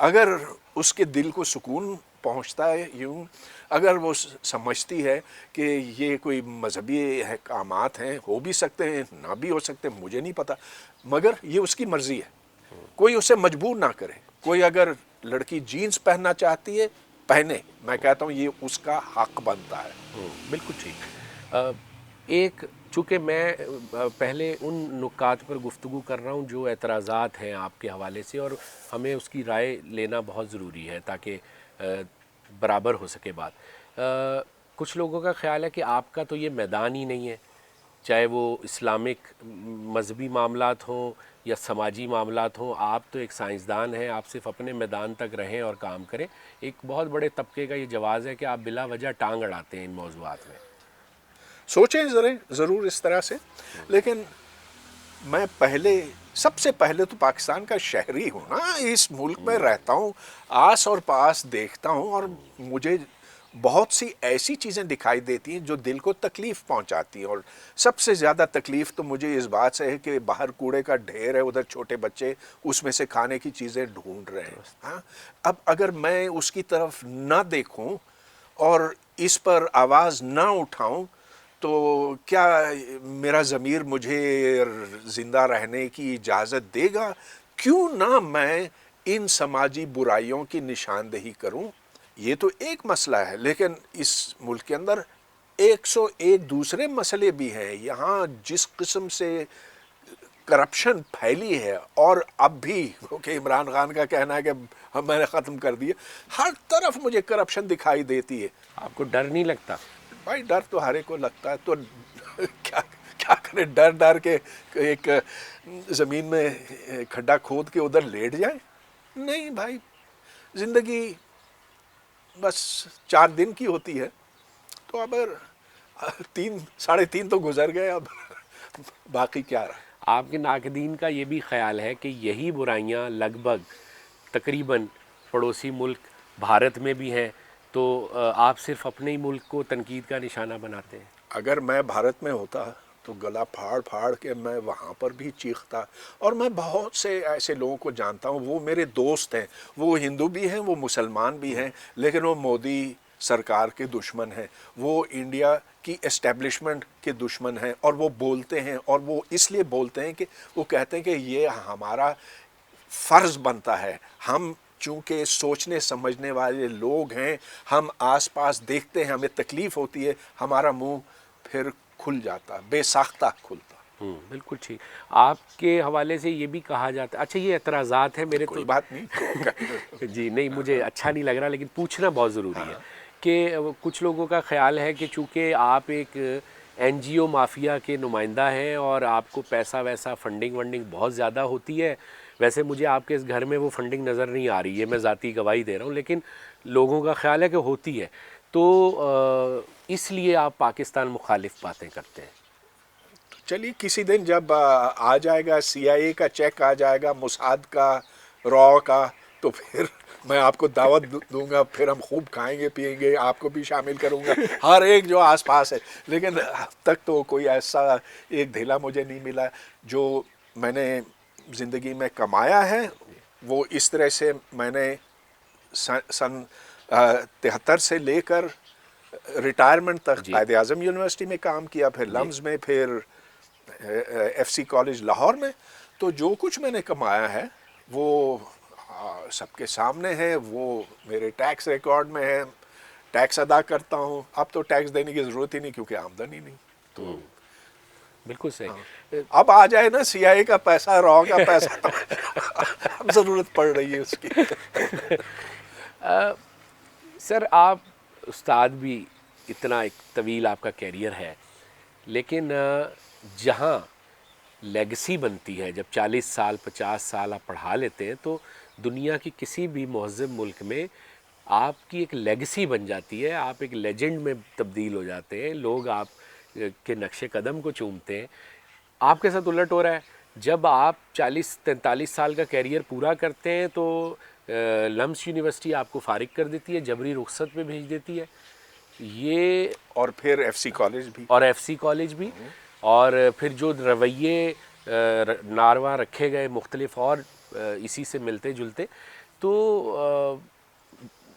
اگر اس کے دل کو سکون پہنچتا ہے یوں، اگر وہ سمجھتی ہے کہ یہ کوئی مذہبی احکامات ہیں، ہو بھی سکتے ہیں نہ بھی ہو سکتے، مجھے نہیں پتہ، مگر یہ اس کی مرضی ہے، کوئی اسے مجبور نہ کرے. کوئی اگر لڑکی جینز پہننا چاہتی ہے پہنے، میں کہتا ہوں یہ اس کا حق بنتا ہے. بالکل ٹھیک. ایک چونکہ میں پہلے ان نکات پر گفتگو کر رہا ہوں جو اعتراضات ہیں آپ کے حوالے سے، اور ہمیں اس کی رائے لینا بہت ضروری ہے تاکہ برابر ہو سکے بات. کچھ لوگوں کا خیال ہے کہ آپ کا تو یہ میدان ہی نہیں ہے، چاہے وہ اسلامک مذہبی معاملات ہوں یا سماجی معاملات ہوں. آپ تو ایک سائنسدان ہیں، آپ صرف اپنے میدان تک رہیں اور کام کریں. ایک بہت بڑے طبقے کا یہ جواز ہے کہ آپ بلا وجہ ٹانگ اڑاتے ہیں ان موضوعات میں. سوچیں ضرور اس طرح سے، لیکن میں سب سے پہلے تو پاکستان کا شہری ہوں نا، اس ملک میں رہتا ہوں، آس اور پاس دیکھتا ہوں، اور مجھے بہت سی ایسی چیزیں دکھائی دیتی ہیں جو دل کو تکلیف پہنچاتی ہیں. اور سب سے زیادہ تکلیف تو مجھے اس بات سے ہے کہ باہر کوڑے کا ڈھیر ہے، ادھر چھوٹے بچے اس میں سے کھانے کی چیزیں ڈھونڈ رہے ہیں. ہاں، اب اگر میں اس کی طرف نہ دیکھوں اور اس پر آواز نہ اٹھاؤں تو کیا میرا ضمیر مجھے زندہ رہنے کی اجازت دے گا؟ کیوں نہ میں ان سماجی برائیوں کی نشاندہی کروں. یہ تو ایک مسئلہ ہے، لیکن اس ملک کے اندر 101 دوسرے مسئلے بھی ہیں. یہاں جس قسم سے کرپشن پھیلی ہے، اور اب بھی کہ عمران خان کا کہنا ہے کہ میں نے ختم کر دیا، ہر طرف مجھے کرپشن دکھائی دیتی ہے. آپ کو ڈر نہیں لگتا؟ بھائی ڈر تو ہر ایک کو لگتا ہے، تو کیا کرے، ڈر کے ایک زمین میں کھڈا کھود کے ادھر لیٹ جائیں؟ نہیں بھائی، زندگی بس 4 دن کی ہوتی ہے، تو اب 3 ساڑھے 3 تو گزر گئے، اب باقی کیا رہا. آپ کے ناقدین کا یہ بھی خیال ہے کہ یہی برائیاں لگ بھگ تقریباً پڑوسی ملک بھارت میں بھی ہیں، تو آپ صرف اپنے ہی ملک کو تنقید کا نشانہ بناتے ہیں؟ اگر میں بھارت میں ہوتا تو گلا پھاڑ کے میں وہاں پر بھی چیختا. اور میں بہت سے ایسے لوگوں کو جانتا ہوں، وہ میرے دوست ہیں، وہ ہندو بھی ہیں، وہ مسلمان بھی ہیں، لیکن وہ مودی سرکار کے دشمن ہیں، وہ انڈیا کی اسٹیبلشمنٹ کے دشمن ہیں، اور وہ بولتے ہیں، اور وہ اس لیے بولتے ہیں کہ وہ کہتے ہیں کہ یہ ہمارا فرض بنتا ہے. ہم چونکہ سوچنے سمجھنے والے لوگ ہیں، ہم آس پاس دیکھتے ہیں، ہمیں تکلیف ہوتی ہے، ہمارا منہ پھر کھل جاتا، بے ساختہ کھلتا. بالکل ٹھیک. آپ کے حوالے سے یہ بھی کہا جاتا ہے، اچھا یہ اعتراضات ہیں میرے تو کوئی بات نہیں. جی نہیں، مجھے اچھا نہیں لگ رہا، لیکن پوچھنا بہت ضروری ہے کہ کچھ لوگوں کا خیال ہے کہ چونکہ آپ ایک این جی او مافیا کے نمائندہ ہیں اور آپ کو پیسہ ویسا فنڈنگ بہت زیادہ ہوتی ہے. ویسے مجھے آپ کے اس گھر میں وہ فنڈنگ نظر نہیں آ رہی ہے، میں ذاتی گواہی دے رہا ہوں، لیکن لوگوں کا خیال ہے کہ ہوتی ہے، تو اس لیے آپ پاکستان مخالف باتیں کرتے ہیں. چلیے کسی دن جب آ جائے گا سی آئی اے کا چیک، آ جائے گا موساد کا، را کا، تو پھر میں آپ کو دعوت دوں گا، پھر ہم خوب کھائیں گے پیئیں گے، آپ کو بھی شامل کروں گا، ہر ایک جو آس پاس ہے. لیکن اب تک تو کوئی ایسا ایک دھیلا مجھے نہیں ملا. جو میں نے زندگی میں کمایا ہے وہ اس طرح سے میں نے سن 73 سے لے کر ریٹائرمنٹ تک جی قائد اعظم یونیورسٹی میں کام کیا، پھر لمز میں، پھر ایف سی کالج لاہور میں. تو جو کچھ میں نے کمایا ہے وہ سب کے سامنے ہے، وہ میرے ٹیکس ریکارڈ میں ہے، ٹیکس ادا کرتا ہوں. اب تو ٹیکس دینے کی ضرورت ہی نہیں کیونکہ آمدنی نہیں. تو بالکل صحیح. اب آ جائے نا سی آئی اے کا پیسہ، را کا پیسہ، تو اب ضرورت پڑ رہی ہے اس کی. سر آپ استاد بھی، اتنا ایک طویل آپ کا کیریئر ہے، لیکن جہاں لیگسی بنتی ہے، جب 40 سال 50 سال آپ پڑھا لیتے ہیں تو دنیا کی کسی بھی مہذب ملک میں آپ کی ایک لیگسی بن جاتی ہے، آپ ایک لیجنڈ میں تبدیل ہو جاتے ہیں، لوگ آپ کے نقش قدم کو چومتے ہیں. آپ کے ساتھ الٹ ہو رہا ہے. جب آپ 40-43 سال کا کیریئر پورا کرتے ہیں تو لمس یونیورسٹی آپ کو فارغ کر دیتی ہے، جبری رخصت پہ بھیج دیتی ہے. یہ اور پھر ایف سی کالج بھی، اور ایف سی کالج بھی، اور پھر جو رویے ناروا رکھے گئے مختلف اور اسی سے ملتے جلتے. تو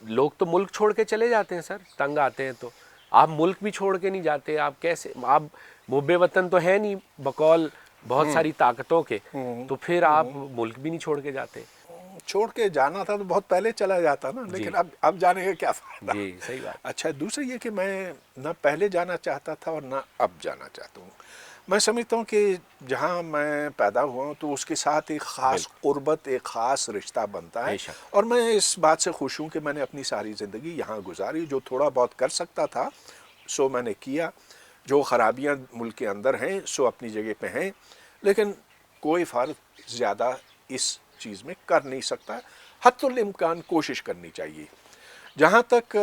لوگ تو ملک چھوڑ کے چلے جاتے ہیں سر، تنگ آتے ہیں تو آپ ملک بھی چھوڑ کے نہیں جاتے، آپ کیسے؟ آپ محب وطن تو ہے نہیں بقول بہت ساری طاقتوں کے، تو پھر آپ ملک بھی نہیں چھوڑ کے جاتے؟ چھوڑ کے جانا تھا تو بہت پہلے چلا جاتا نا، جی لیکن اب جانے کا کیا فائدہ؟ جی صحیح بات۔ اچھا، دوسرا یہ کہ میں نہ پہلے جانا چاہتا تھا اور نہ اب جانا چاہتا ہوں۔ میں سمجھتا ہوں کہ جہاں میں پیدا ہوا ہوں تو اس کے ساتھ ایک خاص قربت، ایک خاص رشتہ بنتا ہے، بے شک۔ اور میں اس بات سے خوش ہوں کہ میں نے اپنی ساری زندگی یہاں گزاری۔ جو تھوڑا بہت کر سکتا تھا سو میں نے کیا، جو خرابیاں ملک کے اندر ہیں سو اپنی جگہ پہ ہیں، لیکن کوئی فرد زیادہ اس چیز میں کر نہیں سکتا۔ حتی الامکان کوشش کرنی چاہیے۔ جہاں تک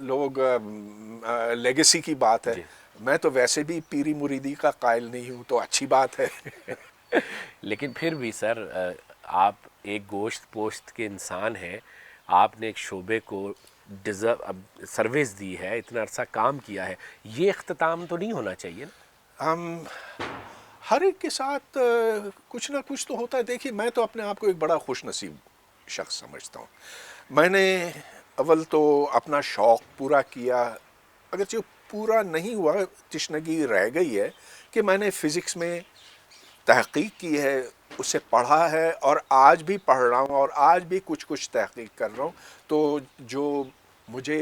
لوگ لیگیسی کی بات ہے، جی میں تو ویسے بھی پیری مریدی کا قائل نہیں ہوں، تو اچھی بات ہے۔ لیکن پھر بھی سر، آپ ایک گوشت پوشت کے انسان ہیں، آپ نے ایک شعبے کو سروس دی ہے، اتنا عرصہ کام کیا ہے، یہ اختتام تو نہیں ہونا چاہیے نا؟ ہم ہر ایک کے ساتھ کچھ نہ کچھ تو ہوتا ہے۔ دیکھیے، میں تو اپنے آپ کو ایک بڑا خوش نصیب شخص سمجھتا ہوں۔ میں نے اول تو اپنا شوق پورا کیا، اگرچہ پورا نہیں ہوا، تشنگی رہ گئی ہے، کہ میں نے فزکس میں تحقیق کی ہے، اسے پڑھا ہے، اور آج بھی پڑھ رہا ہوں، اور آج بھی کچھ تحقیق کر رہا ہوں۔ تو جو مجھے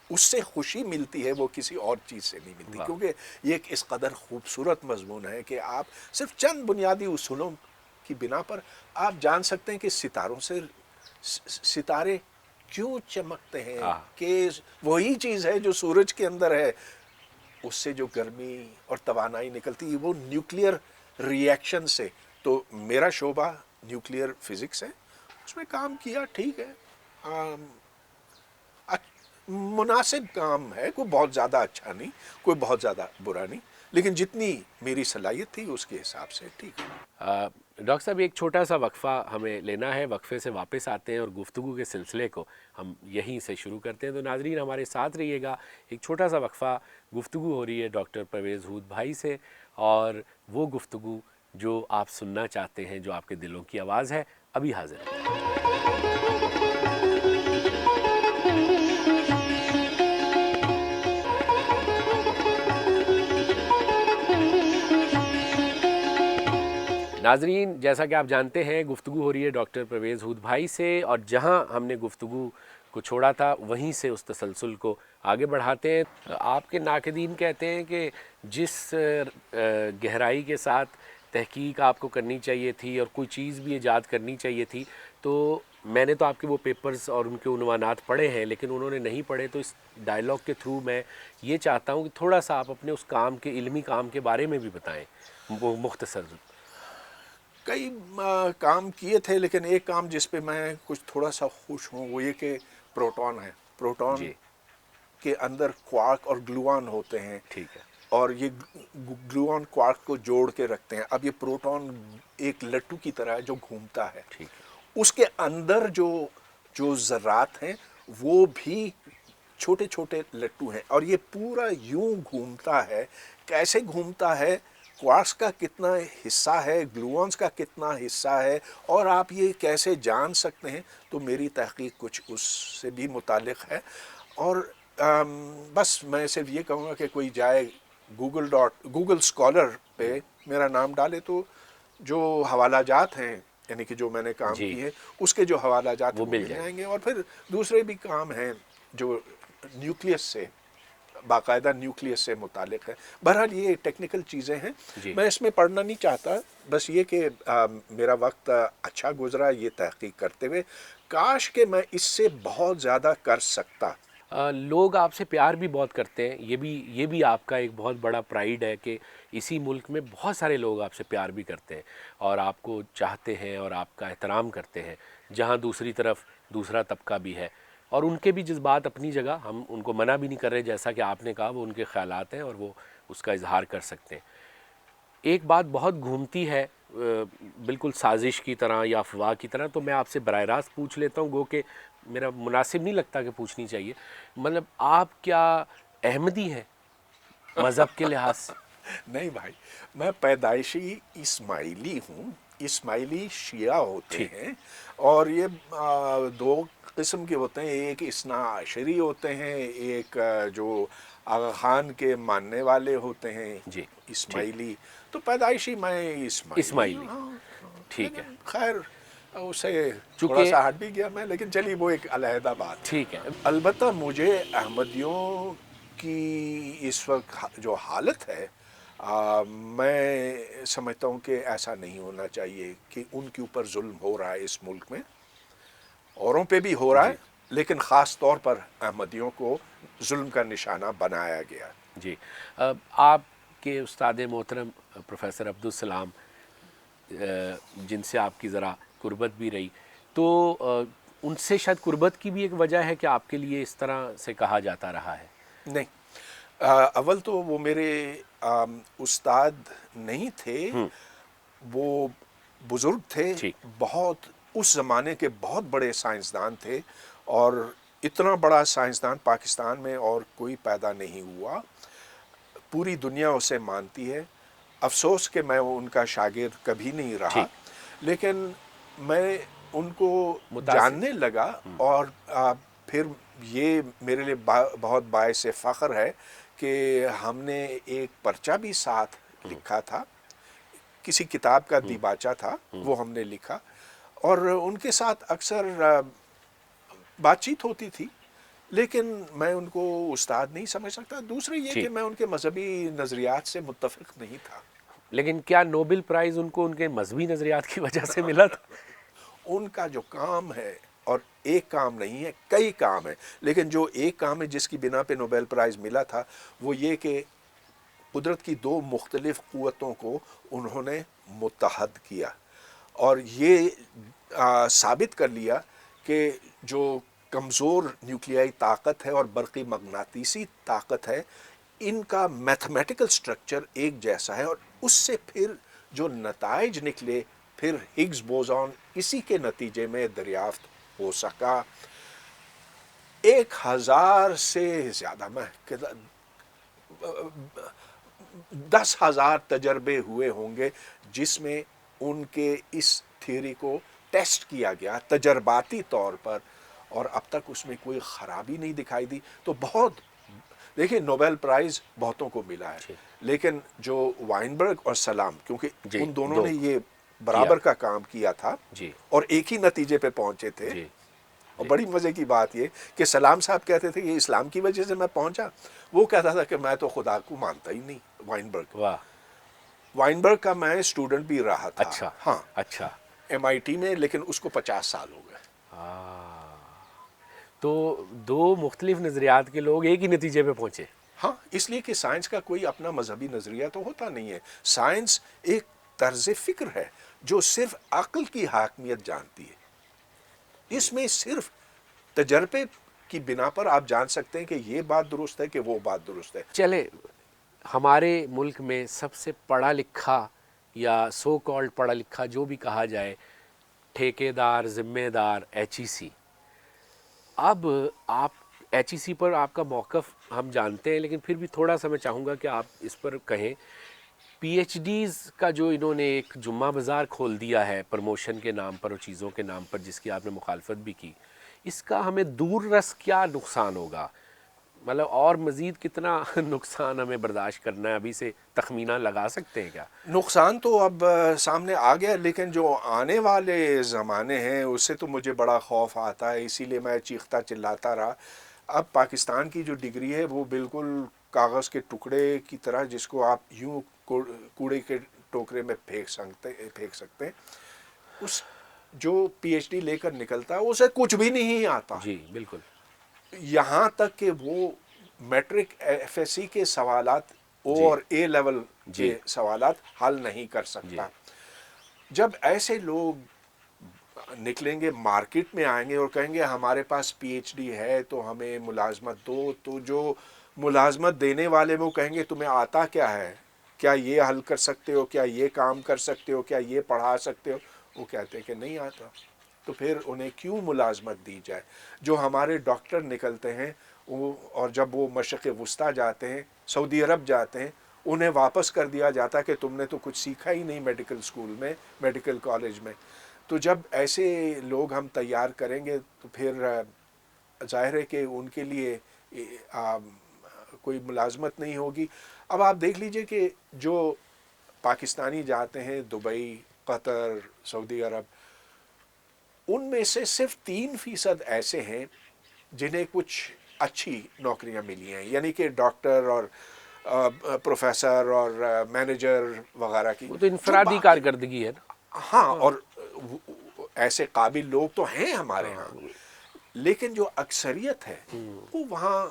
اس سے خوشی ملتی ہے وہ کسی اور چیز سے نہیں ملتی، واہ، کیونکہ یہ ایک اس قدر خوبصورت مضمون ہے کہ آپ صرف چند بنیادی اصولوں کی بنا پر آپ جان سکتے ہیں کہ ستاروں سے ستارے کیوں چمکتے ہیں، کہ وہی چیز ہے جو سورج کے اندر ہے، اس سے جو گرمی اور توانائی نکلتی ہے وہ نیوکلیئر ری ایکشن سے۔ تو میرا شعبہ نیوکلیئر فزکس ہے، اس میں کام کیا، ٹھیک ہے، مناسب کام ہے، کوئی بہت زیادہ اچھا نہیں، کوئی بہت زیادہ برا نہیں، لیکن جتنی میری صلاحیت تھی اس کے حساب سے ٹھیک ہے۔ ڈاکٹر صاحب ایک چھوٹا سا وقفہ ہمیں لینا ہے، وقفے سے واپس آتے ہیں اور گفتگو کے سلسلے کو ہم یہیں سے شروع کرتے ہیں۔ تو ناظرین ہمارے ساتھ رہیے گا، ایک چھوٹا سا وقفہ، گفتگو ہو رہی ہے ڈاکٹر پرویز ہود بھائی سے، اور وہ گفتگو جو آپ سننا چاہتے ہیں، جو آپ کے دلوں کی آواز ہے، ابھی حاضر ہے۔ ناظرین جیسا کہ آپ جانتے ہیں گفتگو ہو رہی ہے ڈاکٹر پرویز ہود بھائی سے، اور جہاں ہم نے گفتگو کو چھوڑا تھا وہیں سے اس تسلسل کو آگے بڑھاتے ہیں۔ آپ کے ناقدین کہتے ہیں کہ جس گہرائی کے ساتھ تحقیق آپ کو کرنی چاہیے تھی اور کوئی چیز بھی ایجاد کرنی چاہیے تھی، تو میں نے تو آپ کے وہ پیپرز اور ان کے عنوانات پڑھے ہیں، لیکن انہوں نے نہیں پڑھے، تو اس ڈائلاگ کے تھرو میں یہ چاہتا ہوں کہ تھوڑا سا آپ اپنے اس کام کے، علمی کام کے بارے میں بھی بتائیں، وہ مختصر۔ کئی کام کیے تھے، لیکن ایک کام جس پہ میں کچھ تھوڑا سا خوش ہوں وہ یہ کہ پروٹون ہے، پروٹون جی کے اندر کوارک اور گلوان ہوتے ہیں، ٹھیک ہے، اور یہ گلوان کوارک کو جوڑ کے رکھتے ہیں۔ اب یہ پروٹون ایک لٹو کی طرح ہے جو گھومتا ہے، ٹھیک ہے، اس کے اندر جو ذرات ہیں وہ بھی چھوٹے چھوٹے لٹو ہیں، اور یہ پورا یوں گھومتا ہے۔ کیسے گھومتا ہے، کوارکس کا کتنا حصہ ہے، گلوونز کا کتنا حصہ ہے، اور آپ یہ کیسے جان سکتے ہیں؟ تو میری تحقیق کچھ اس سے بھی متعلق ہے، اور بس میں صرف یہ کہوں گا کہ کوئی جائے گوگل اسکالر پہ میرا نام ڈالے تو جو حوالہ جات ہیں، یعنی کہ جو میں نے کام جی کی ہے اس کے جو حوالہ جات وہ ہیں وہ مل مل جائیں جائیں گے، اور پھر دوسرے بھی کام ہیں جو نیوکلیس سے، باقاعدہ نیوکلیس سے متعلق ہے۔ بہرحال یہ ٹیکنیکل چیزیں ہیں، جی میں اس میں پڑھنا نہیں چاہتا، بس یہ کہ میرا وقت اچھا گزرا یہ تحقیق کرتے ہوئے، کاش کہ میں اس سے بہت زیادہ کر سکتا۔ لوگ آپ سے پیار بھی بہت کرتے ہیں، یہ بھی آپ کا ایک بہت بڑا پرائیڈ ہے کہ اسی ملک میں بہت سارے لوگ آپ سے پیار بھی کرتے ہیں اور آپ کو چاہتے ہیں اور آپ کا احترام کرتے ہیں، جہاں دوسری طرف دوسرا طبقہ بھی ہے، اور ان کے بھی جذبات اپنی جگہ، ہم ان کو منع بھی نہیں کر رہے، جیسا کہ آپ نے کہا وہ ان کے خیالات ہیں اور وہ اس کا اظہار کر سکتے ہیں۔ ایک بات بہت گھومتی ہے، بالکل سازش کی طرح یا افواہ کی طرح، تو میں آپ سے براہ راست پوچھ لیتا ہوں، گو کہ میرا مناسب نہیں لگتا کہ پوچھنی چاہیے، مطلب آپ کیا احمدی ہیں مذہب کے لحاظ سے؟ نہیں بھائی، میں پیدائشی اسماعیلی ہوں، اسماعیلی شیعہ ہوتے ہیں، اور یہ دو قسم کے ہوتے ہیں، ایک اثنا عشری ہوتے ہیں، ایک جو آغا خان کے ماننے والے ہوتے ہیں، جی اسماعیلی۔ تو پیدائشی میں اسماعیلی اسماعیلی، ہاں، ٹھیک ہے، لیکن خیر اسے تھوڑا چونکہ سا ہٹ بھی گیا میں، لیکن چلیے وہ ایک علیحدہ بات ہے۔ ٹھیک ہے، البتہ مجھے احمدیوں کی اس وقت جو حالت ہے، میں سمجھتا ہوں کہ ایسا نہیں ہونا چاہیے کہ ان کے اوپر ظلم ہو رہا ہے اس ملک میں، اوروں پہ بھی ہو رہا جی ہے، لیکن خاص طور پر احمدیوں کو ظلم کا نشانہ بنایا گیا۔ جی، آپ کے استاد محترم پروفیسر عبدالسلام، جن سے آپ کی ذرا قربت بھی رہی، تو ان سے شاید قربت کی بھی ایک وجہ ہے کہ آپ کے لیے اس طرح سے کہا جاتا رہا ہے؟ نہیں، اول تو وہ میرے استاد نہیں تھے، وہ بزرگ تھے، ٹھیک، بہت اس زمانے کے بہت بڑے سائنسدان تھے، اور اتنا بڑا سائنسدان پاکستان میں اور کوئی پیدا نہیں ہوا، پوری دنیا اسے مانتی ہے۔ افسوس کہ میں ان کا شاگرد کبھی نہیں رہا، ٹھیک، لیکن میں ان کو متاثر، جاننے لگا، اور پھر یہ میرے لیے بہت باعث فخر ہے کہ ہم نے ایک پرچہ بھی ساتھ لکھا تھا، کسی کتاب کا دیباچہ تھا، وہ ہم نے لکھا، اور ان کے ساتھ اکثر بات چیت ہوتی تھی، لیکن میں ان کو استاد نہیں سمجھ سکتا۔ دوسرے یہ ٹھیک، کہ میں ان کے مذہبی نظریات سے متفق نہیں تھا۔ لیکن کیا نوبل پرائز ان کو ان کے مذہبی نظریات کی وجہ سے ملا تھا؟ ان کا جو کام ہے، اور ایک کام نہیں ہے، کئی کام ہیں، لیکن جو ایک کام ہے جس کی بنا پہ نوبل پرائز ملا تھا، وہ یہ کہ قدرت کی دو مختلف قوتوں کو انہوں نے متحد کیا، اور یہ ثابت کر لیا کہ جو کمزور نیوکلیائی طاقت ہے اور برقی مغناطیسی طاقت ہے، ان کا میتھمیٹیکل سٹرکچر ایک جیسا ہے، اور اس سے پھر جو نتائج نکلے، پھر ہگز بوزون، اسی کے نتیجے میں دریافت ہو سکا۔ 1000 سے زیادہ، میں 10,000 تجربے ہوئے ہوں گے جس میں ان کے اس تھیوری کو ٹیسٹ کیا گیا تجرباتی طور پر، اور اب تک اس میں کوئی خرابی نہیں دکھائی دی۔ تو بہت، دیکھیں، نوبل پرائز بہتوں کو ملا ہے، لیکن جو وائنبرگ اور سلام، کیونکہ جی، ان دونوں دو نے یہ کیا، برابر کا کام کیا تھا جی اور ایک ہی نتیجے پہ پہنچے تھے۔ جی اور جی، بڑی مزے کی بات یہ کہ سلام صاحب کہتے تھے کہ اسلام کی وجہ سے میں پہنچا، وہ کہتا تھا کہ میں تو خدا کو مانتا ہی نہیں۔ واہ، وائنبرگ کا میں اسٹوڈنٹ بھی رہا تھا، اچھا، ہاں، اچھا، MIT میں، لیکن اس کو 50 سال ہو گئے۔ تو دو مختلف نظریات کے لوگ ایک ہی نتیجے پہ پہنچے۔ ہاں، اس لیے کہ سائنس کا کوئی اپنا مذہبی نظریہ تو ہوتا نہیں ہے، سائنس ایک طرز فکر ہے جو صرف عقل کی حاکمیت جانتی ہے، اس میں صرف تجربے کی بنا پر آپ جان سکتے ہیں کہ یہ بات درست ہے کہ وہ بات درست ہے۔ چلے، ہمارے ملک میں سب سے پڑھا لکھا یا سو کالڈ پڑھا لکھا جو بھی کہا جائے، ٹھیکے دار، ذمہ دار، HEC۔ اب آپ HEC پر آپ کا موقف ہم جانتے ہیں، لیکن پھر بھی تھوڑا سا میں چاہوں گا کہ آپ اس پر کہیں۔ PhDs کا جو انہوں نے ایک جمعہ بازار کھول دیا ہے پروموشن کے نام پر اور چیزوں کے نام پر، جس کی آپ نے مخالفت بھی کی، اس کا ہمیں دور رس کیا نقصان ہوگا؟ مطلب اور مزید کتنا نقصان ہمیں برداشت کرنا ہے؟ ابھی سے تخمینہ لگا سکتے ہیں کیا؟ نقصان تو اب سامنے آ گیا، لیکن جو آنے والے زمانے ہیں اس سے تو مجھے بڑا خوف آتا ہے، اسی لیے میں چیختا چلاتا رہا۔ اب پاکستان کی جو ڈگری ہے وہ بالکل کاغذ کے ٹکڑے کی طرح، جس کو آپ یوں کوڑے کے ٹوکرے میں پھینک سکتے ہیں، اس جو PhD لے کر نکلتا ہے اسے کچھ بھی نہیں آتا، جی بالکل، یہاں تک کہ وہ میٹرک FSC کے سوالات، او جی اور A لیول جی کے سوالات حل نہیں کر جی سکتا۔ جب ایسے لوگ نکلیں گے، مارکیٹ میں آئیں گے اور کہیں گے ہمارے پاس PhD ہے تو ہمیں ملازمت دو، تو جو ملازمت دینے والے وہ کہیں گے تمہیں آتا کیا ہے، کیا یہ حل کر سکتے ہو، کیا یہ کام کر سکتے ہو، کیا یہ پڑھا سکتے ہو؟ وہ کہتے ہیں کہ نہیں آتا، تو پھر انہیں کیوں ملازمت دی جائے؟ جو ہمارے ڈاکٹر نکلتے ہیں وہ، اور جب وہ مشرق وسطیٰ جاتے ہیں، سعودی عرب جاتے ہیں، انہیں واپس کر دیا جاتا کہ تم نے تو کچھ سیکھا ہی نہیں میڈیکل اسکول میں، میڈیکل کالج میں۔ تو جب ایسے لوگ ہم تیار کریں گے تو پھر ظاہر ہے کہ ان کے لیے کوئی ملازمت نہیں ہوگی۔ اب آپ دیکھ لیجئے کہ جو پاکستانی جاتے ہیں دبئی، قطر، سعودی عرب، ان میں سے صرف 3% ایسے ہیں جنہیں کچھ اچھی نوکریاں ملی ہیں، یعنی کہ ڈاکٹر اور پروفیسر اور مینیجر وغیرہ کی، وہ تو جو انفرادی باقی، کارکردگی ہے نا۔ ہاں، اور ایسے قابل لوگ تو ہیں ہمارے ہاں، لیکن جو اکثریت ہے وہ وہاں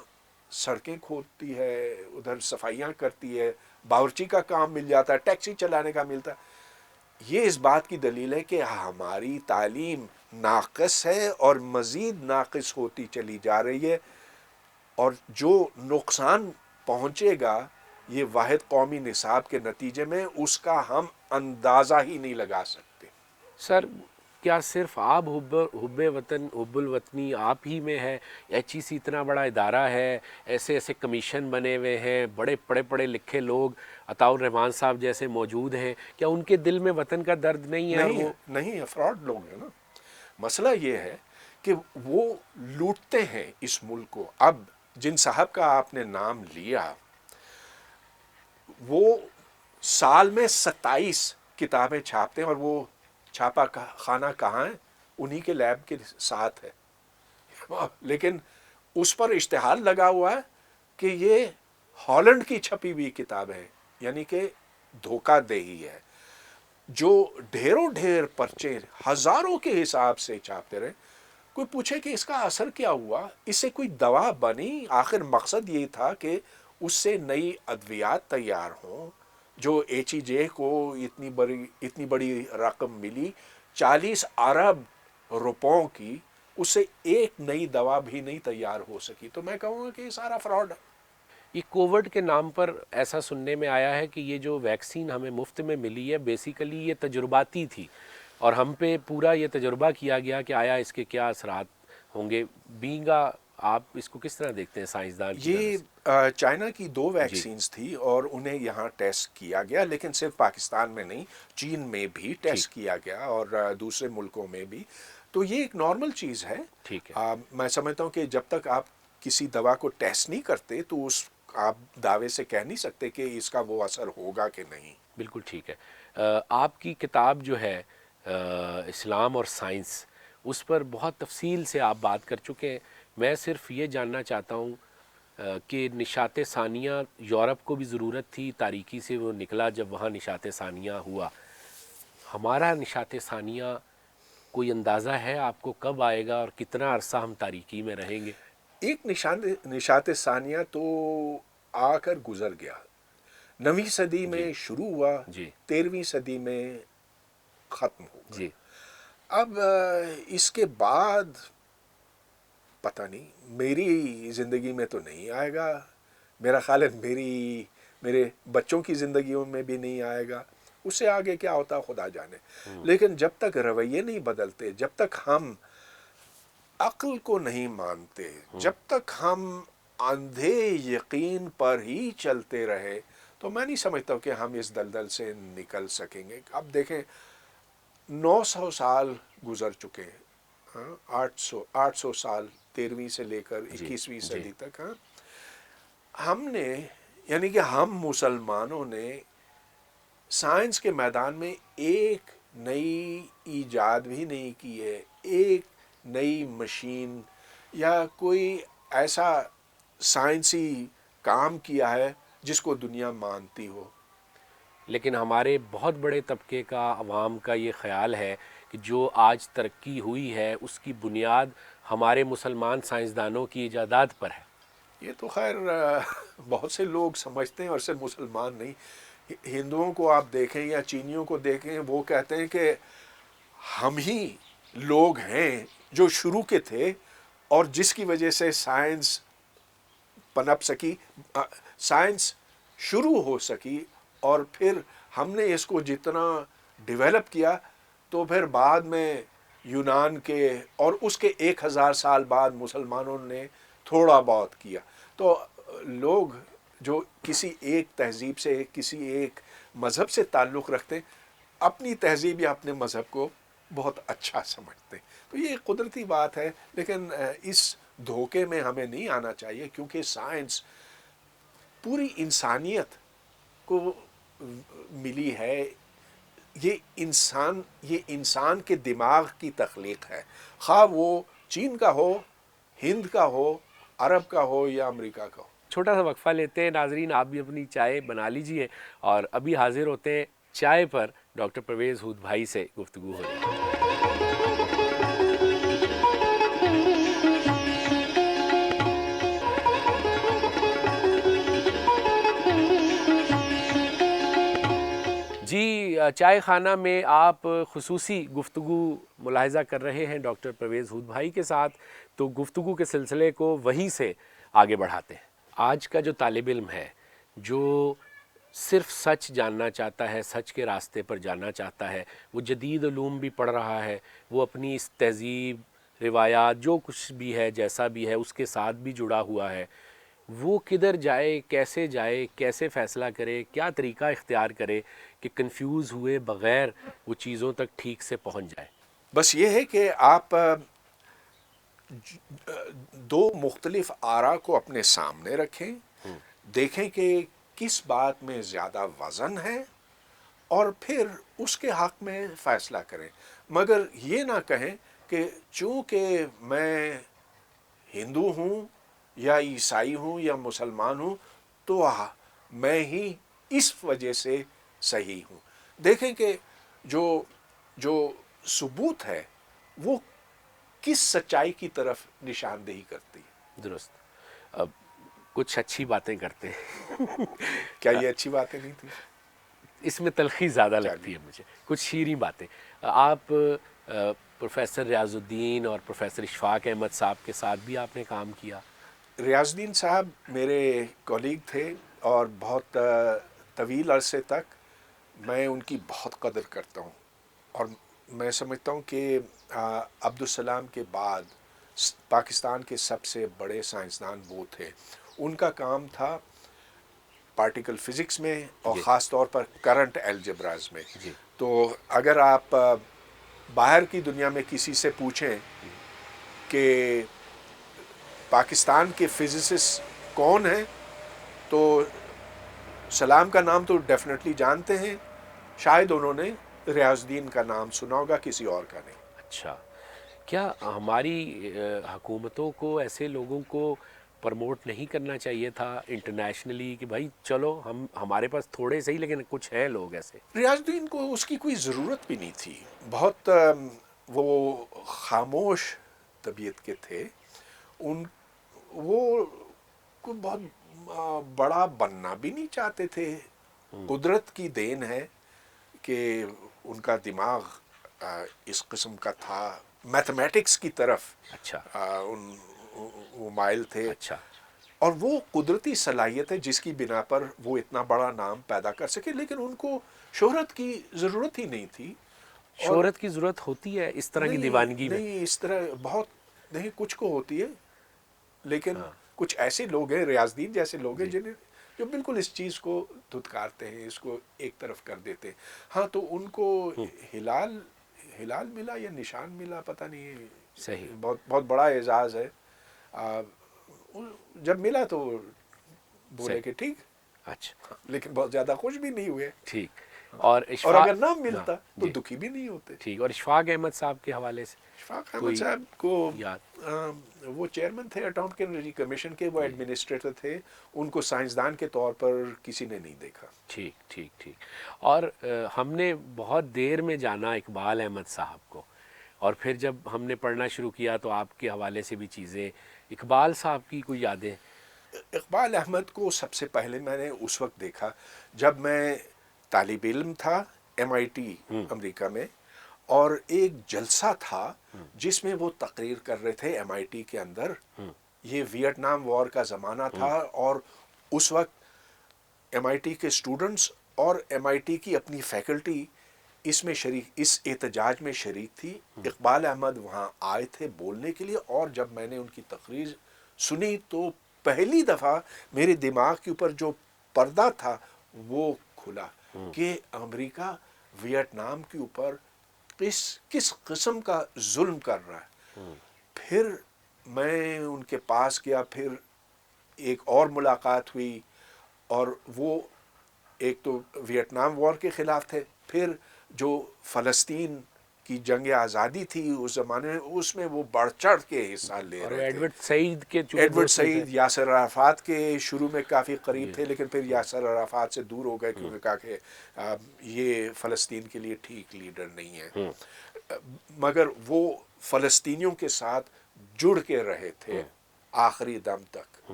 سڑکیں کھودتی ہے، ادھر صفائیاں کرتی ہے، باورچی کا کام مل جاتا ہے، ٹیکسی چلانے کا ملتا ہے۔ یہ اس بات کی دلیل ہے کہ ہماری تعلیم ناقص ہے اور مزید ناقص ہوتی چلی جا رہی ہے، اور جو نقصان پہنچے گا یہ واحد قومی نصاب کے نتیجے میں، اس کا ہم اندازہ ہی نہیں لگا سکتے۔ سر کیا صرف آپ حب وطن، حب الوطنی آپ ہی میں ہے؟ ایچ ای سی اتنا بڑا ادارہ ہے، ایسے ایسے کمیشن بنے ہوئے ہیں، بڑے پڑھے لکھے لوگ عطاء الرحمان صاحب جیسے موجود ہیں، کیا ان کے دل میں وطن کا درد نہیں ہے؟ اور وہ نہیں ہے، فراڈ لوگ ہیں نا۔ مسئلہ یہ ہے کہ وہ لوٹتے ہیں اس ملک کو۔ اب جن صاحب کا آپ نے نام لیا، وہ سال میں 27 کتابیں چھاپتے ہیں، اور وہ چھاپا خانہ کہاں ہے؟ انہی کے لیب کے ساتھ ہے، لیکن اس پر اشتہار لگا ہوا ہے کہ یہ ہالینڈ کی چھپی ہوئی کتاب ہے، یعنی کہ دھوکہ دہی ہے۔ جو ڈھیروں ڈھیر پرچے ہزاروں کے حساب سے چھاپتے رہے، کوئی پوچھے کہ اس کا اثر کیا ہوا؟ اس سے کوئی دوا بنی؟ آخر مقصد یہ تھا کہ اس سے نئی ادویات تیار ہوں۔ جو ایچ ای جے کو اتنی بڑی رقم ملی، 40 ارب روپوں کی، اس سے ایک نئی دوا بھی نہیں تیار ہو سکی۔ تو میں کہوں گا کہ یہ سارا فراڈ ہے۔ یہ کووڈ کے نام پر ایسا سننے میں آیا ہے کہ یہ جو ویکسین ہمیں مفت میں ملی ہے بیسیکلی یہ تجرباتی تھی، اور ہم پہ پورا یہ تجربہ کیا گیا کہ آیا اس کے کیا اثرات ہوں گے۔ بینگا آپ اس کو کس طرح دیکھتے ہیں سائنسدان کی نظر یہ سے؟ چائنا کی 2 جی ویکسینز تھی اور انہیں یہاں ٹیسٹ کیا گیا، لیکن صرف پاکستان میں نہیں، چین میں بھی ٹیسٹ ٹھیک کیا گیا اور دوسرے ملکوں میں بھی۔ تو یہ ایک نارمل چیز ہے۔ ٹھیک ہے، میں سمجھتا ہوں کہ جب تک آپ کسی دوا کو ٹیسٹ نہیں کرتے تو آپ دعوے سے کہہ نہیں سکتے کہ اس کا وہ اثر ہوگا کہ نہیں۔ بالکل ٹھیک ہے۔ آپ کی کتاب جو ہے اسلام اور سائنس، اس پر بہت تفصیل سے آپ بات کر چکے ہیں۔ میں صرف یہ جاننا چاہتا ہوں کہ نشاط ثانیہ یورپ کو بھی ضرورت تھی، تاریکی سے وہ نکلا جب وہاں نشاط ثانیہ ہوا۔ ہمارا نشاط ثانیہ کوئی اندازہ ہے آپ کو کب آئے گا اور کتنا عرصہ ہم تاریکی میں رہیں گے؟ ایک نشاط ثانیہ تو آ کر گزر گیا، 9ویں صدی جی میں شروع ہوا، جی 13ویں صدی میں ختم ہو گیا۔ جی اب اس کے بعد پتہ نہیں، میری زندگی میں تو نہیں آئے گا، میرا خیال ہے میرے بچوں کی زندگیوں میں بھی نہیں آئے گا۔ اس سے آگے کیا ہوتا خدا جانے۔ لیکن جب تک رویے نہیں بدلتے، جب تک ہم عقل کو نہیں مانتے، جب تک ہم اندھے یقین پر ہی چلتے رہے، تو میں نہیں سمجھتا کہ ہم اس دلدل سے نکل سکیں گے۔ اب دیکھیں 900 سال گزر چکے ہیں، 800 سال 13ویں سے لے کر جی 21ویں جی صدی تک۔ ہم نے، یعنی کہ ہم مسلمانوں نے سائنس کے میدان میں ایک نئی ایجاد بھی نہیں کی ہے، ایک نئی مشین یا کوئی ایسا سائنسی کام کیا ہے جس کو دنیا مانتی ہو۔ لیکن ہمارے بہت بڑے طبقے کا، عوام کا یہ خیال ہے کہ جو آج ترقی ہوئی ہے اس کی بنیاد ہمارے مسلمان سائنسدانوں کی ایجادات پر ہے۔ یہ تو خیر بہت سے لوگ سمجھتے ہیں، اور صرف مسلمان نہیں، ہندوؤں کو آپ دیکھیں یا چینیوں کو دیکھیں، وہ کہتے ہیں کہ ہم ہی لوگ ہیں جو شروع کے تھے اور جس کی وجہ سے سائنس پنپ سکی، سائنس شروع ہو سکی، اور پھر ہم نے اس کو جتنا ڈیولپ کیا تو پھر بعد میں یونان کے اور اس کے 1000 سال بعد مسلمانوں نے تھوڑا بہت کیا۔ تو لوگ جو کسی ایک تہذیب سے کسی ایک مذہب سے تعلق رکھتے ہیں اپنی تہذیب یا اپنے مذہب کو بہت اچھا سمجھتے ہیں. تو یہ ایک قدرتی بات ہے، لیکن اس دھوکے میں ہمیں نہیں آنا چاہیے، کیونکہ سائنس پوری انسانیت کو ملی ہے. یہ انسان کے دماغ کی تخلیق ہے، خواہ وہ چین کا ہو، ہند کا ہو، عرب کا ہو یا امریکہ کا ہو. چھوٹا سا وقفہ لیتے ہیں. ناظرین آپ بھی اپنی چائے بنا لیجئے اور ابھی حاضر ہوتے ہیں چائے پر ڈاکٹر پرویز ہود بھائی سے گفتگو ہو رہی ہے. جی چائے خانہ میں آپ خصوصی گفتگو ملاحظہ کر رہے ہیں ڈاکٹر پرویز ہود بھائی کے ساتھ. تو گفتگو کے سلسلے کو وہیں سے آگے بڑھاتے ہیں. آج کا جو طالب علم ہے جو صرف سچ جاننا چاہتا ہے، سچ کے راستے پر جانا چاہتا ہے، وہ جدید علوم بھی پڑھ رہا ہے، وہ اپنی اس تہذیب، روایات، جو کچھ بھی ہے، جیسا بھی ہے، اس کے ساتھ بھی جڑا ہوا ہے، وہ کدھر جائے، کیسے فیصلہ کرے، کیا طریقہ اختیار کرے کہ کنفیوز ہوئے بغیر وہ چیزوں تک ٹھیک سے پہنچ جائے. بس یہ ہے کہ آپ دو مختلف آراء کو اپنے سامنے رکھیں، دیکھیں کہ کس بات میں زیادہ وزن ہے اور پھر اس کے حق میں فیصلہ کریں. مگر یہ نہ کہیں کہ چونکہ میں ہندو ہوں یا عیسائی ہوں یا مسلمان ہوں تو میں ہی اس وجہ سے صحیح ہوں. دیکھیں کہ جو ثبوت ہے وہ کس سچائی کی طرف نشاندہی کرتی ہے. درست. اب کچھ اچھی باتیں کرتے ہیں. کیا یہ اچھی باتیں نہیں تھیں؟ اس میں تلخی زیادہ لگتی ہے مجھے. کچھ شیریں باتیں. آپ پروفیسر ریاض الدین اور پروفیسر اشفاق احمد صاحب کے ساتھ بھی آپ نے کام کیا. ریاض الدین صاحب میرے کولیگ تھے اور بہت طویل عرصے تک میں ان کی بہت قدر کرتا ہوں، اور میں سمجھتا ہوں کہ عبدالسلام کے بعد پاکستان کے سب سے بڑے سائنسدان وہ تھے. ان کا کام تھا پارٹیکل فزکس میں اور خاص طور پر کرنٹ الجبراز میں. تو اگر آپ باہر کی دنیا میں کسی سے پوچھیں کہ پاکستان کے فزسسٹ کون ہیں تو سلام کا نام تو ڈیفینیٹلی جانتے ہیں، شاید انہوں نے ریاض الدین کا نام سنا ہوگا، کسی اور کا نہیں. اچھا. کیا ہماری حکومتوں کو ایسے لوگوں کو پروموٹ نہیں کرنا چاہیے تھا انٹرنیشنلی کہ بھائی چلو ہمارے پاس تھوڑے سے ہی لیکن کچھ ہیں لوگ ایسے؟ ریاض الدین کو اس کی کوئی ضرورت بھی نہیں تھی. بہت وہ خاموش طبیعت کے تھے. وہ کوئی بہت بڑا بننا بھی نہیں چاہتے تھے. قدرت کی دین ہے کہ ان کا دماغ اس قسم کا تھا، میتھمیٹکس کی طرف اچھا. وہ مائل تھے. اچھا. اور وہ قدرتی صلاحیت ہے جس کی بنا پر وہ اتنا بڑا نام پیدا کر سکے، لیکن ان کو شہرت کی ضرورت ہی نہیں تھی. شہرت کی ضرورت ہوتی ہے اس طرح کی دیوانگی میں؟ نہیں، اس طرح بہت نہیں، کچھ کو ہوتی ہے، لیکن کچھ ایسے لوگ ہیں، ریاض الدین جیسے لوگ ہیں جو بالکل اس چیز کو دھتکارتے ہیں، اس کو ایک طرف کر دیتے ہیں. ہاں تو ان کو ہلال ملا یا نشان ملا پتہ نہیں. صحیح. بہت بڑا اعزاز ہے. جب ملا تو بولے کہ ٹھیک. اچھا. لیکن بہت زیادہ خوش بھی نہیں ہوئے. ٹھیک. اور اگر نہ ملتا تو دکھی بھی نہیں ہوتے. ٹھیک. اور اشفاق احمد صاحب کے حوالے سے؟ اشفاق احمد صاحب کو وہ چیئرمین تھے اٹامک انرجی کمیشن کے، وہ ایڈمنسٹریٹر تھے. ان کو سائنسدان کے طور پر کسی نے نہیں دیکھا. ٹھیک. اور ہم نے بہت دیر میں جانا اقبال احمد صاحب کو، اور پھر جب ہم نے پڑھنا شروع کیا تو آپ کے حوالے سے بھی چیزیں. اقبال صاحب کی کوئی یادیں؟ اقبال احمد کو سب سے پہلے میں نے اس وقت دیکھا جب میں طالب علم تھا MIT امریکہ میں، اور ایک جلسہ تھا جس میں وہ تقریر کر رہے تھے MIT کے اندر. یہ ویتنام وار کا زمانہ تھا اور اس وقت MIT کے اسٹوڈنٹس اور MIT کی اپنی فیکلٹی اس احتجاج میں شریک تھی. اقبال احمد وہاں آئے تھے بولنے کے لیے، اور جب میں نے ان کی تقریر سنی تو پہلی دفعہ میرے دماغ کے اوپر جو پردہ تھا وہ کھلا کہ امریکہ ویتنام کے اوپر کس قسم کا ظلم کر رہا ہے. پھر میں ان کے پاس گیا, پھر ایک اور ملاقات ہوئی, اور وہ ایک تو ویتنام وار کے خلاف تھے, پھر جو فلسطین کی جنگ آزادی تھی اس زمانے میں, اس میں وہ بڑھ چڑھ کے حصہ لے اور رہے تھے. ایڈورڈ سعید کے ایڈورڈ سعید یاسر عرفات کے شروع میں کافی قریب تھے, لیکن پھر یاسر عرفات سے دور ہو گئے کیونکہ کہا کہ یہ فلسطین کے لیے ٹھیک لیڈر نہیں ہے. مگر وہ فلسطینیوں کے ساتھ جڑ کے رہے تھے آخری دم تک.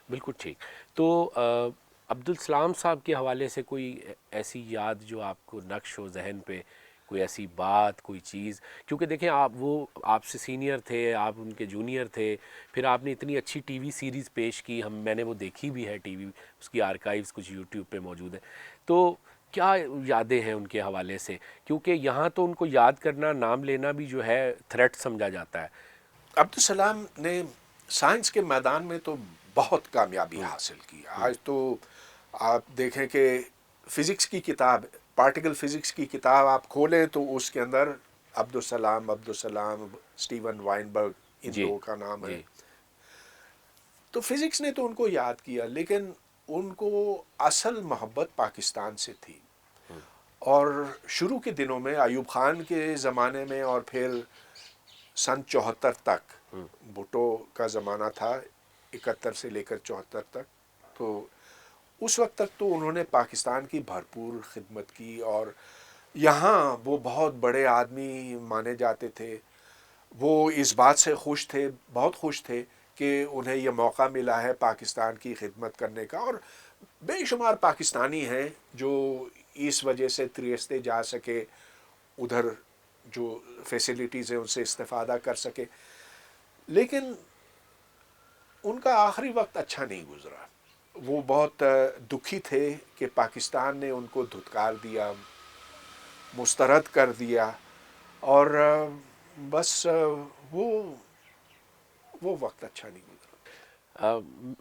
بالکل ٹھیک. تو عبدالسلام صاحب کے حوالے سے کوئی ایسی یاد جو آپ کو نقش ہو ذہن پہ, کوئی ایسی بات, کوئی چیز؟ کیونکہ دیکھیں آپ سے سینئر تھے, آپ ان کے جونیئر تھے, پھر آپ نے اتنی اچھی ٹی وی سیریز پیش کی, میں نے وہ دیکھی بھی ہے ٹی وی, اس کی آرکائیوز کچھ یوٹیوب پہ موجود ہے. تو کیا یادیں ہیں ان کے حوالے سے؟ کیونکہ یہاں تو ان کو یاد کرنا, نام لینا بھی جو ہے تھریٹ سمجھا جاتا ہے. عبدالسلام نے سائنس کے میدان میں تو بہت کامیابی حاصل کی. آج تو آپ دیکھیں کہ فزکس کی کتاب, پارٹیکل فزکس کی کتاب آپ کھولیں تو اس کے اندر عبدالسلام, اسٹیون وائنبرگ, ان دو کا نام ہے. تو فزکس نے تو ان کو یاد کیا, لیکن ان کو اصل محبت پاکستان سے تھی. اور شروع کے دنوں میں ایوب خان کے زمانے میں, اور پھر سن 74 تک, بھٹو کا زمانہ تھا 71 سے لے کر 74 تک, تو اس وقت تک تو انہوں نے پاکستان کی بھرپور خدمت کی, اور یہاں وہ بہت بڑے آدمی مانے جاتے تھے. وہ اس بات سے خوش تھے, بہت خوش تھے کہ انہیں یہ موقع ملا ہے پاکستان کی خدمت کرنے کا. اور بے شمار پاکستانی ہیں جو اس وجہ سے تریستے جا سکے, ادھر جو فیسلٹیز ہیں ان سے استفادہ کر سکے. لیکن ان کا آخری وقت اچھا نہیں گزرا. وہ بہت دکھی تھے کہ پاکستان نے ان کو دھتکار دیا, مسترد کر دیا, اور بس وہ وقت اچھا نہیں گزرا.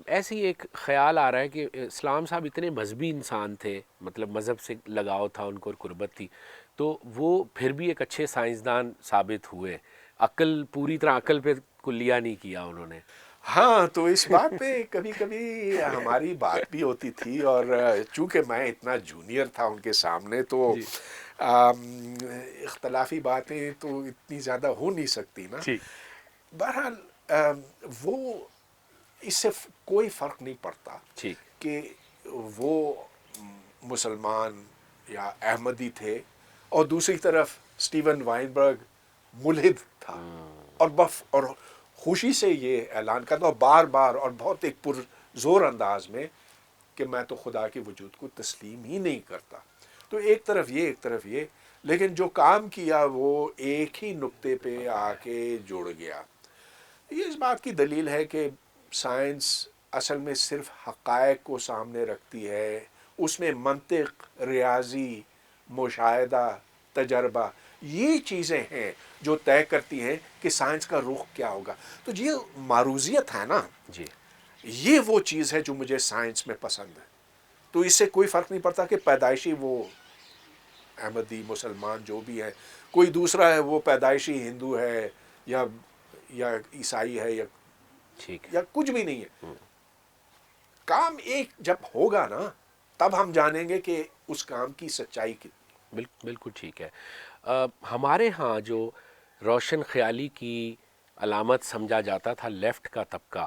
ایسی ایک خیال آ رہا ہے کہ اسلام صاحب اتنے مذہبی انسان تھے, مطلب مذہب سے لگاؤ تھا ان کو اور قربت تھی, تو وہ پھر بھی ایک اچھے سائنسدان ثابت ہوئے. عقل پوری طرح عقل پہ کلیہ نہیں کیا انہوں نے. ہاں, تو اس بات پہ کبھی کبھی ہماری بات بھی ہوتی تھی, اور چونکہ میں اتنا جونیئر تھا ان کے سامنے, تو اختلافی باتیں تو اتنی زیادہ ہو نہیں سکتی نا. بہرحال وہ اس سے کوئی فرق نہیں پڑتا کہ وہ مسلمان یا احمدی تھے, اور دوسری طرف اسٹیون وائنبرگ ملحد تھا, اور خوشی سے یہ اعلان کرتا, اور بار بار اور بہت ایک پرزور انداز میں, کہ میں تو خدا کے وجود کو تسلیم ہی نہیں کرتا. تو ایک طرف یہ, لیکن جو کام کیا وہ ایک ہی نقطے پہ آ کے جڑ گیا. یہ اس بات کی دلیل ہے کہ سائنس اصل میں صرف حقائق کو سامنے رکھتی ہے, اس میں منطق, ریاضی, مشاہدہ, تجربہ, یہ چیزیں ہیں جو طے کرتی ہیں کہ سائنس کا رخ کیا ہوگا. تو یہ معروضیت ہے نا, یہ وہ چیز ہے جو مجھے سائنس میں پسند ہے. تو اس سے کوئی فرق نہیں پڑتا کہ پیدائشی وہ احمدی, مسلمان جو بھی ہے, کوئی دوسرا ہے وہ پیدائشی ہندو ہے یا عیسائی ہے یا کچھ بھی نہیں ہے. کام ایک جب ہوگا نا, تب ہم جانیں گے کہ اس کام کی سچائی کتنی. بالکل ٹھیک ہے. ہمارے ہاں جو روشن خیالی کی علامت سمجھا جاتا تھا لیفٹ کا طبقہ,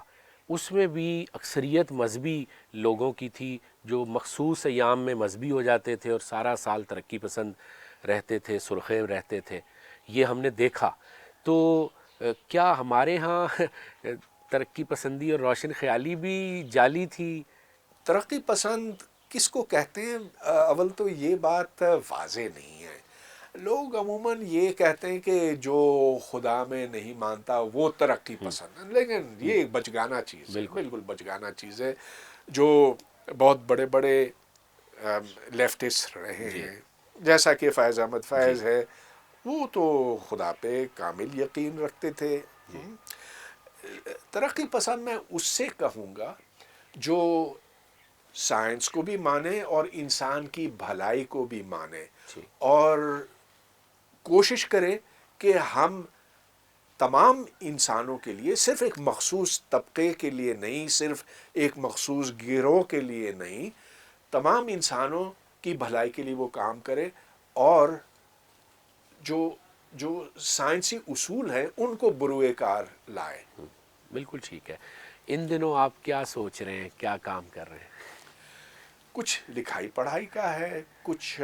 اس میں بھی اکثریت مذہبی لوگوں کی تھی, جو مخصوص ایام میں مذہبی ہو جاتے تھے اور سارا سال ترقی پسند رہتے تھے, سرخیر رہتے تھے. یہ ہم نے دیکھا. تو کیا ہمارے ہاں ترقی پسندی اور روشن خیالی بھی جعلی تھی؟ ترقی پسند کس کو کہتے ہیں؟ اول تو یہ بات واضح نہیں ہے. لوگ عموماً یہ کہتے ہیں کہ جو خدا میں نہیں مانتا وہ ترقی پسند ہے, لیکن یہ بچگانہ چیز ہے, بالکل بچگانہ چیز ہے. جو بہت بڑے بڑے لیفٹسٹ رہے ہیں, جیسا کہ فیض احمد فیض ہے, وہ تو خدا پہ کامل یقین رکھتے تھے. ترقی پسند میں اس سے کہوں گا جو سائنس کو بھی مانے اور انسان کی بھلائی کو بھی مانے، جی اور کوشش کرے کہ ہم تمام انسانوں کے لیے، صرف ایک مخصوص طبقے کے لیے نہیں، صرف ایک مخصوص گروہ کے لیے نہیں، تمام انسانوں کی بھلائی کے لیے وہ کام کرے، اور جو سائنسی اصول ہیں ان کو بروئے کار لائے۔ بالکل ٹھیک ہے۔ ان دنوں آپ کیا سوچ رہے ہیں، کیا کام کر رہے ہیں؟ کچھ لکھائی پڑھائی کا ہے، کچھ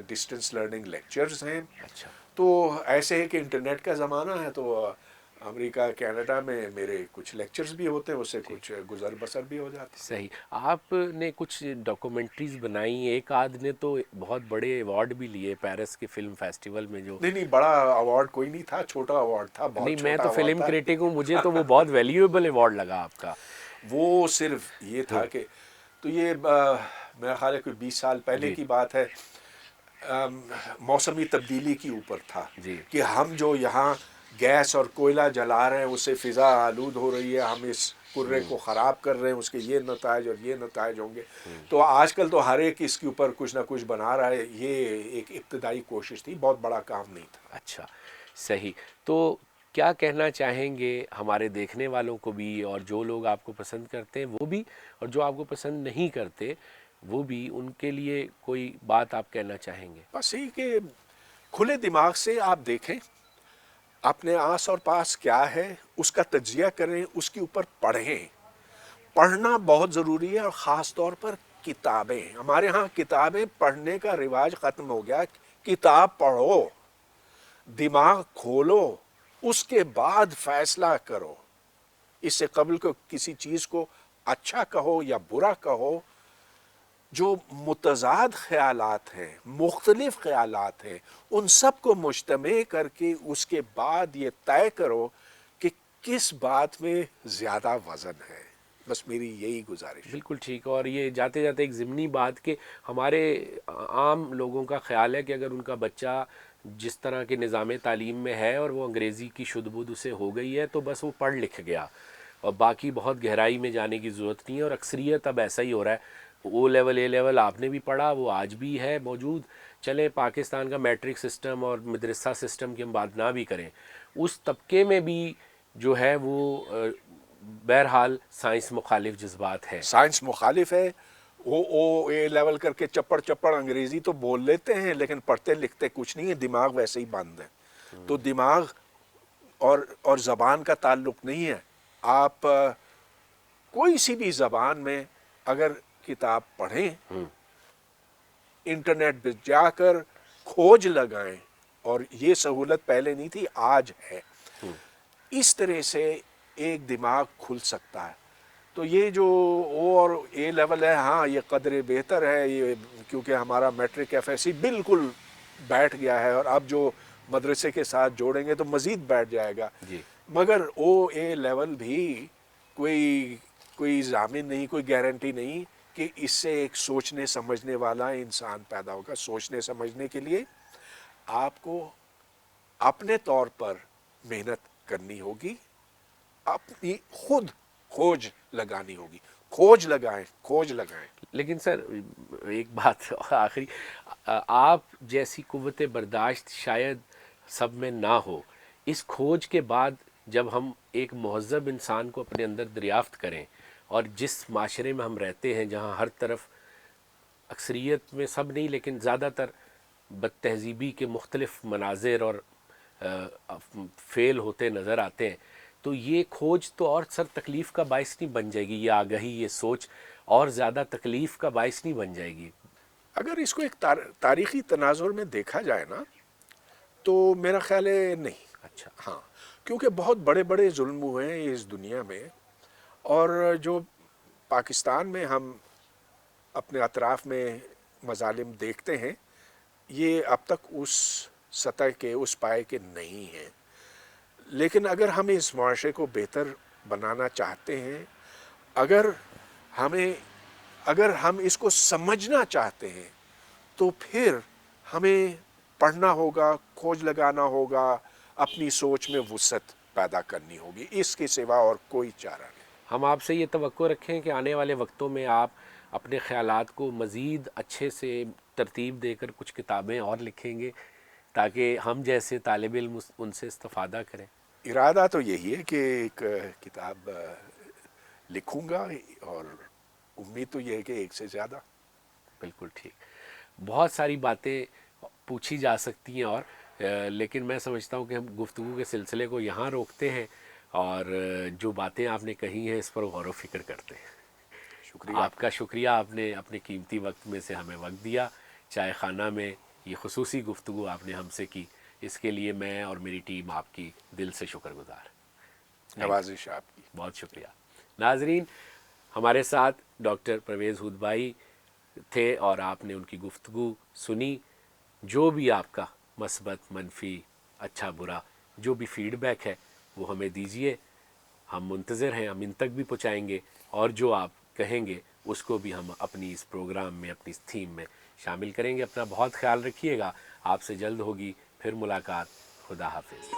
ڈسٹنس لرننگ لیکچرز ہیں، اچھا، تو ایسے ہے کہ انٹرنیٹ کا زمانہ ہے، تو امریکہ کینیڈا میں میرے کچھ لیکچرز بھی ہوتے ہیں، اس سے کچھ گزر بسر بھی ہو جاتی ہے۔ صحیح۔ آپ نے کچھ ڈاکومنٹریز بنائی، ایک آدھ نے تو بہت بڑے ایوارڈ بھی لیے پیرس کے فلم فیسٹیول میں، جو نہیں بڑا ایوارڈ کوئی نہیں تھا، چھوٹا ایوارڈ تھا، بہت نہیں، میں چھوٹا تو ایوارڈ فلم تھا۔ کریٹک ہوں، مجھے تو وہ بہت ویلیویبل ایوارڈ لگا آپ کا۔ وہ صرف یہ تھا کہ تو یہ میرا خیال ہے کوئی 20 سال پہلے جی کی بات ہے، موسمی تبدیلی کے اوپر تھا جی کہ ہم جو یہاں گیس اور کوئلہ جلا رہے ہیں اس سے فضا آلود ہو رہی ہے، ہم اس کرے کو خراب کر رہے ہیں، اس کے یہ نتائج اور یہ نتائج ہوں گے۔ تو آج کل تو ہر ایک اس کے اوپر کچھ نہ کچھ بنا رہا ہے، یہ ایک ابتدائی کوشش تھی، بہت بڑا کام نہیں تھا۔ اچھا، صحیح۔ تو کیا کہنا چاہیں گے ہمارے دیکھنے والوں کو بھی، اور جو لوگ آپ کو پسند کرتے ہیں وہ بھی، اور جو آپ کو پسند نہیں کرتے وہ بھی، ان کے لیے کوئی بات آپ کہنا چاہیں گے؟ بس یہی کہ کھلے دماغ سے آپ دیکھیں، اپنے آس اور پاس کیا ہے اس کا تجزیہ کریں، اس کے اوپر پڑھیں۔ پڑھنا بہت ضروری ہے، اور خاص طور پر کتابیں۔ ہمارے ہاں کتابیں پڑھنے کا رواج ختم ہو گیا۔ کتاب پڑھو، دماغ کھولو، اس کے بعد فیصلہ کرو۔ اس سے قبل کو کسی چیز کو اچھا کہو یا برا کہو، جو متضاد خیالات ہیں، مختلف خیالات ہیں، ان سب کو مجتمع کر کے اس کے بعد یہ طے کرو کہ کس بات میں زیادہ وزن ہے۔ بس میری یہی گزارش۔ بالکل ٹھیک۔ اور یہ جاتے جاتے ایک ضمنی بات کہ ہمارے عام لوگوں کا خیال ہے کہ اگر ان کا بچہ جس طرح کے نظام تعلیم میں ہے اور وہ انگریزی کی شد بدھ اسے ہو گئی ہے تو بس وہ پڑھ لکھ گیا، اور باقی بہت گہرائی میں جانے کی ضرورت نہیں ہے، اور اکثریت اب ایسا ہی ہو رہا ہے۔ او لیول اے لیول آپ نے بھی پڑھا، وہ آج بھی ہے موجود۔ چلیں پاکستان کا میٹرک سسٹم اور مدرسہ سسٹم کی ہم بات نہ بھی کریں، اس طبقے میں بھی جو ہے وہ بہرحال سائنس مخالف جذبات ہیں۔ سائنس مخالف ہے، وہ او اے لیول کر کے چپڑ چپڑ انگریزی تو بول لیتے ہیں، لیکن پڑھتے لکھتے کچھ نہیں ہے، دماغ ویسے ہی بند ہے۔ تو دماغ اور زبان کا تعلق نہیں ہے۔ آپ کوئی سی بھی زبان میں اگر کتاب پڑھیں، انٹرنیٹ پہ جا کر کھوج لگائیں، اور یہ سہولت پہلے نہیں تھی، آج ہے، اس طرح سے ایک دماغ کھل سکتا ہے۔ تو یہ جو او اور اے لیول ہے، ہاں یہ قدر بہتر ہے، یہ کیونکہ ہمارا میٹرک ایف ایس سی بالکل بیٹھ گیا ہے، اور اب جو مدرسے کے ساتھ جوڑیں گے تو مزید بیٹھ جائے گا۔ جی مگر او اے لیول بھی کوئی ضامن نہیں، کوئی گارنٹی نہیں کہ اس سے ایک سوچنے سمجھنے والا انسان پیدا ہوگا۔ سوچنے سمجھنے کے لیے آپ کو اپنے طور پر محنت کرنی ہوگی، اپنی خود کھوج لگانی ہوگی۔ کھوج لگائیں۔ لیکن سر ایک بات آخری، آپ جیسی قوت برداشت شاید سب میں نہ ہو۔ اس کھوج کے بعد جب ہم ایک مہذب انسان کو اپنے اندر دریافت کریں، اور جس معاشرے میں ہم رہتے ہیں جہاں ہر طرف اکثریت میں، سب نہیں لیکن زیادہ تر، بد تہذیبی کے مختلف مناظر اور فعل ہوتے نظر آتے ہیں، تو یہ کھوج تو اور سر تکلیف کا باعث نہیں بن جائے گی؟ یہ آگہی، یہ سوچ اور زیادہ تکلیف کا باعث نہیں بن جائے گی؟ اگر اس کو ایک تاریخی تناظر میں دیکھا جائے نا، تو میرا خیال ہے نہیں۔ اچھا، ہاں، کیونکہ بہت بڑے بڑے ظلم ہوئے ہیں اس دنیا میں، اور جو پاکستان میں ہم اپنے اطراف میں مظالم دیکھتے ہیں، یہ اب تک اس سطح کے، اس پائے کے نہیں ہیں۔ لیکن اگر ہم اس معاشرے کو بہتر بنانا چاہتے ہیں، اگر ہم اس کو سمجھنا چاہتے ہیں، تو پھر ہمیں پڑھنا ہوگا، کھوج لگانا ہوگا، اپنی سوچ میں وسعت پیدا کرنی ہوگی، اس کے سوا اور کوئی چارہ نہیں۔ ہم آپ سے یہ توقع رکھیں کہ آنے والے وقتوں میں آپ اپنے خیالات کو مزید اچھے سے ترتیب دے کر کچھ کتابیں اور لکھیں گے تاکہ ہم جیسے طالب علم ان سے استفادہ کریں۔ ارادہ تو یہی ہے کہ ایک کتاب لکھوں گا، اور امید تو یہ ہے کہ ایک سے زیادہ۔ بالکل ٹھیک۔ بہت ساری باتیں پوچھی جا سکتی ہیں اور لیکن میں سمجھتا ہوں کہ ہم گفتگو کے سلسلے کو یہاں روکتے ہیں اور جو باتیں آپ نے کہی ہیں اس پر غور و فکر کرتے ہیں۔ شکریہ آپ کا شکریہ، آپ نے اپنے قیمتی وقت میں سے ہمیں وقت دیا، چائے خانہ میں یہ خصوصی گفتگو آپ نے ہم سے کی، اس کے لیے میں اور میری ٹیم آپ کی دل سے شکر گزار۔ نوازش آپ کی۔ بہت شکریہ۔ ناظرین، ہمارے ساتھ ڈاکٹر پرویز ہود بھائی تھے اور آپ نے ان کی گفتگو سنی۔ جو بھی آپ کا مثبت، منفی، اچھا برا جو بھی فیڈ بیک ہے وہ ہمیں دیجیے، ہم منتظر ہیں، ہم ان تک بھی پہنچائیں گے، اور جو آپ کہیں گے اس کو بھی ہم اپنی اس پروگرام میں، اپنی اس تھیم میں شامل کریں گے۔ اپنا بہت خیال رکھیے گا، آپ سے جلد ہوگی پھر ملاقات۔ خدا حافظ۔